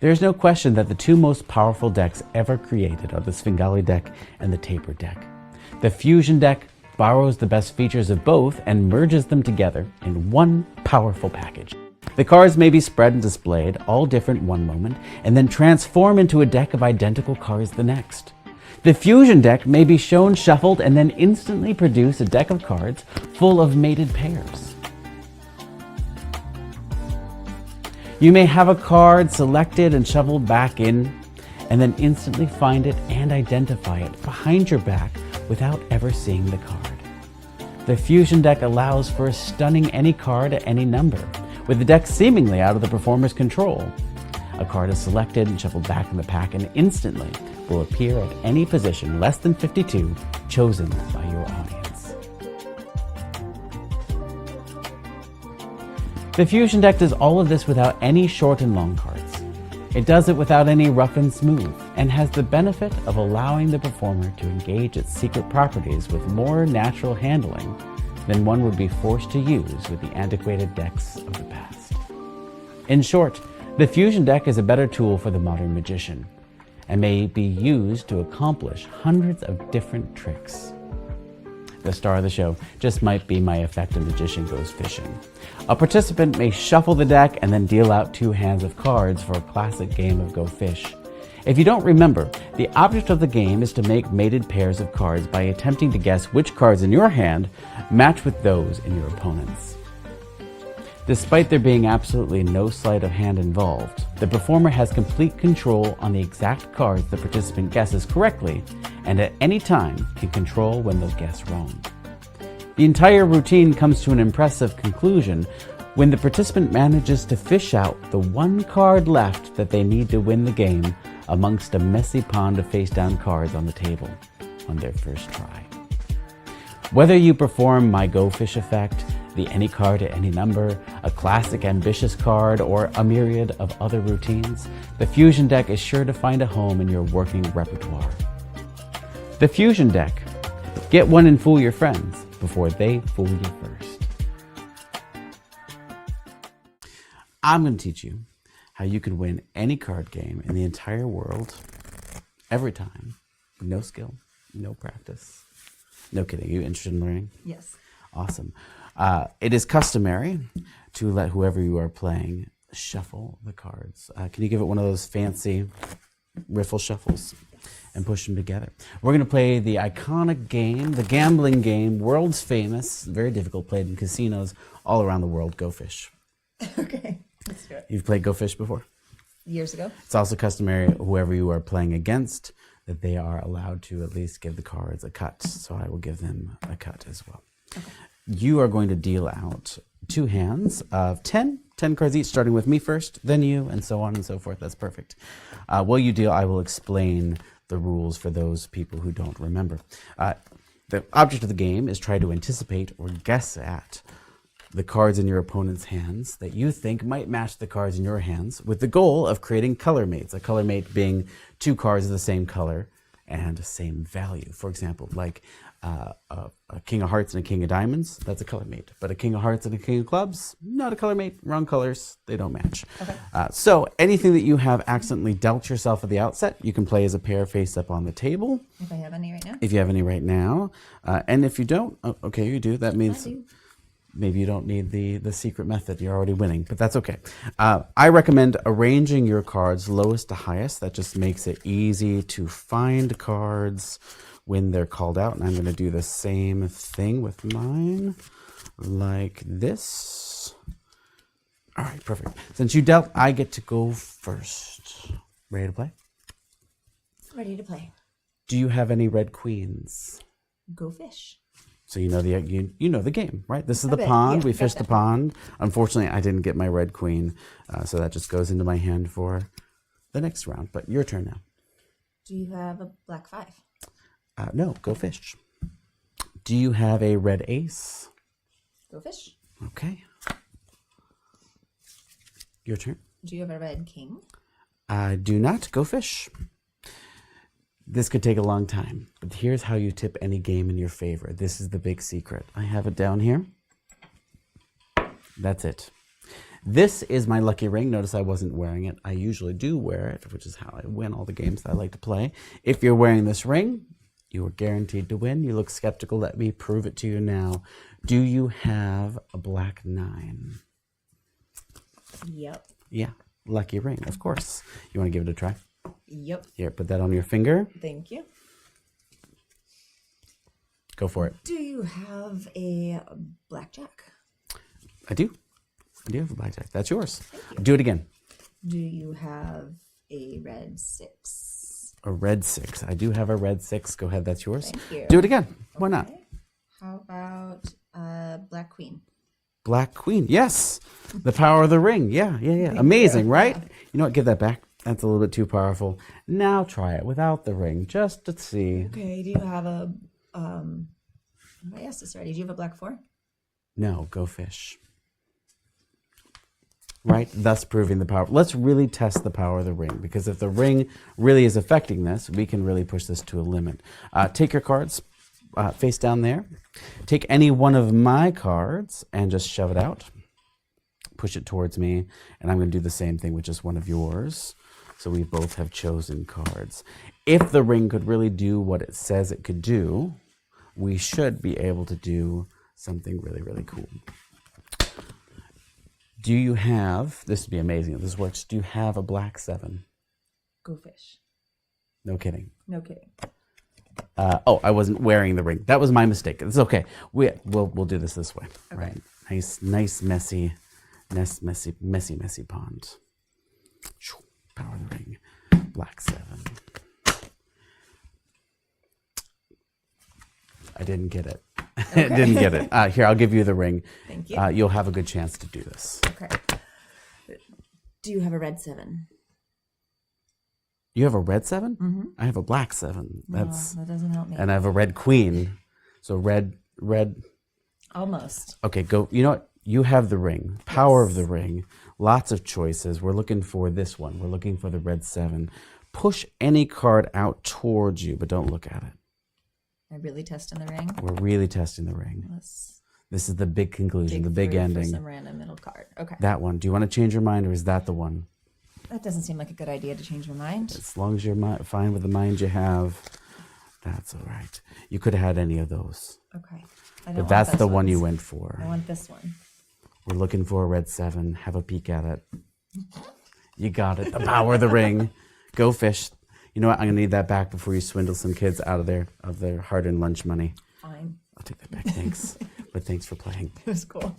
There is no question that the two most powerful decks ever created are the Svengali deck and the Taper deck. The Fusion deck borrows the best features of both and merges them together in one powerful package. The cards may be spread and displayed, all different one moment, and then transform into a deck of identical cards the next. The Fusion deck may be shown shuffled and then instantly produce a deck of cards full of mated pairs. You may have a card selected and shuffled back in, and then instantly find it and identify it behind your back without ever seeing the card. The Fusion deck allows for stunning any card at any number, with the deck seemingly out of the performer's control. A card is selected and shuffled back in the pack and instantly will appear at any position less than 52 chosen by your audience. The Fusion deck does all of this without any short and long cards. It does it without any rough and smooth, and has the benefit of allowing the performer to engage its secret properties with more natural handling than one would be forced to use with the antiquated decks of the past. In short, the Fusion deck is a better tool for the modern magician, and may be used to accomplish hundreds of different tricks. The star of the show just might be my effective magician goes fishing. A participant may shuffle the deck and then deal out 2 hands of cards for a classic game of Go Fish. If you don't remember, the object of the game is to make mated pairs of cards by attempting to guess which cards in your hand match with those in your opponent's. Despite there being absolutely no sleight of hand involved, the performer has complete control on the exact cards the participant guesses correctly, and at any time can control when they'll guess wrong. The entire routine comes to an impressive conclusion when the participant manages to fish out the one card left that they need to win the game amongst a messy pond of face-down cards on the table on their first try. Whether you perform my Go Fish effect, the any card at any number, a classic ambitious card, or a myriad of other routines, the Fusion deck is sure to find a home in your working repertoire. The Fusion deck. Get one and fool your friends before they fool you first. I'm going to teach you how you can win any card game in the entire world, every time, with no skill, no practice. No kidding. Are you interested in learning? Yes. Awesome. It is customary to let whoever you are playing shuffle the cards. Can you give it one of those fancy riffle shuffles and push them together? We're going to play the iconic game, the gambling game, world's famous, very difficult, played in casinos all around the world, Go Fish. Okay, let's do it. You've played Go Fish before? Years ago. It's also customary, whoever you are playing against, that they are allowed to at least give the cards a cut. So I will give them a cut as well. Okay. You are going to deal out 2 hands of 10 cards each, starting with me first, then you, and so on and so forth. That's perfect. While you deal, I will explain the rules for those people who don't remember. The object of the game is try to anticipate or guess at the cards in your opponent's hands that you think might match the cards in your hands, with the goal of creating color mates. A color mate being 2 cards of the same color and same value. For example, like a King of Hearts and a King of Diamonds, that's a color mate. But a King of Hearts and a King of Clubs, not a color mate, wrong colors, they don't match. Okay. So anything that you have accidentally dealt yourself at the outset, you can play as a pair face up on the table. If I have any right now? If you have any right now. And if you don't, okay, you do. That means I do. maybe you don't need the secret method. You're already winning, but that's okay. I recommend arranging your cards lowest to highest. That just makes it easy to find cards when they're called out. And I'm going to do the same thing with mine, like this. All right, perfect. Since you dealt, I get to go first. Ready to play? Ready to play. Do you have any red queens? Go Fish. So you know the game, right? This is A the bit, pond. yeah, We fished the pond. Unfortunately, I didn't get my red queen, so that just goes into my hand for the next round. But your turn now. Do you have a black 5? No, Go Fish. Do you have a red ace? Go Fish. Okay. Your turn. Do you have a red king? I do not. Go Fish. This could take a long time, but here's how you tip any game in your favor. This is the big secret. I have it down here. That's it. This is my lucky ring. Notice I wasn't wearing it. I usually do wear it, which is how I win all the games that I like to play. If you're wearing this ring, you are guaranteed to win. You look skeptical. Let me prove it to you now. Do you have a black 9? Yep. Yeah, lucky ring, of course. You want to give it a try? Yep. Here, put that on your finger. Thank you. Go for it. Do you have a blackjack? I do. I do have a blackjack. That's yours. Do it again. Do you have a red 6? A red 6. I do have a red 6. Go ahead. That's yours. Thank you. Do it again. Why not? Okay. How about black queen? Black queen. Yes. The power of the ring. Yeah. Amazing, right? You know what? Give that back. That's a little bit too powerful. Now try it without the ring, just to see. Okay. Do you have a I asked this already. Do you have a black 4? No, go fish. Right? Thus proving the power. Let's really test the power of the ring, because if the ring really is affecting this, we can really push this to a limit. Take your cards face down there. Take any one of my cards and just shove it out. Push it towards me, and I'm going to do the same thing with just one of yours. So we both have chosen cards. If the ring could really do what it says it could do, we should be able to do something really, really cool. Do you have, this would be amazing if this works, do you have a black 7? Go fish. No kidding. No kidding. Oh, I wasn't wearing the ring. That was my mistake. It's okay. We'll do this way. Okay. Right? Nice, messy pond. Power of the ring. Black 7. I didn't get it. Okay. Didn't get it. Here, I'll give you the ring. Thank you. You'll have a good chance to do this. Okay. Do you have a red 7? You have a red 7? Mm-hmm. I have a black 7. No, that doesn't help me. And I have a red queen. So red. Almost. Okay, go. You know what? You have the ring. Power of the ring. Lots of choices. We're looking for this one. We're looking for the red 7. Push any card out towards you, but don't look at it. Am I really testing the ring? We're really testing the ring. This is the big conclusion, the big for ending. some random middle card. Okay. That one. Do you want to change your mind, or is that the one? That doesn't seem like a good idea to change my mind. As long as you're fine with the mind you have, that's all right. You could have had any of those. Okay. But that's the one you went for. I want this one. We're looking for a red 7. Have a peek at it. You got it. The power of the ring. Go fish. You know what? I'm going to need that back before you swindle some kids out of their hard-earned lunch money. Fine. I'll take that back. Thanks. But thanks for playing. It was cool.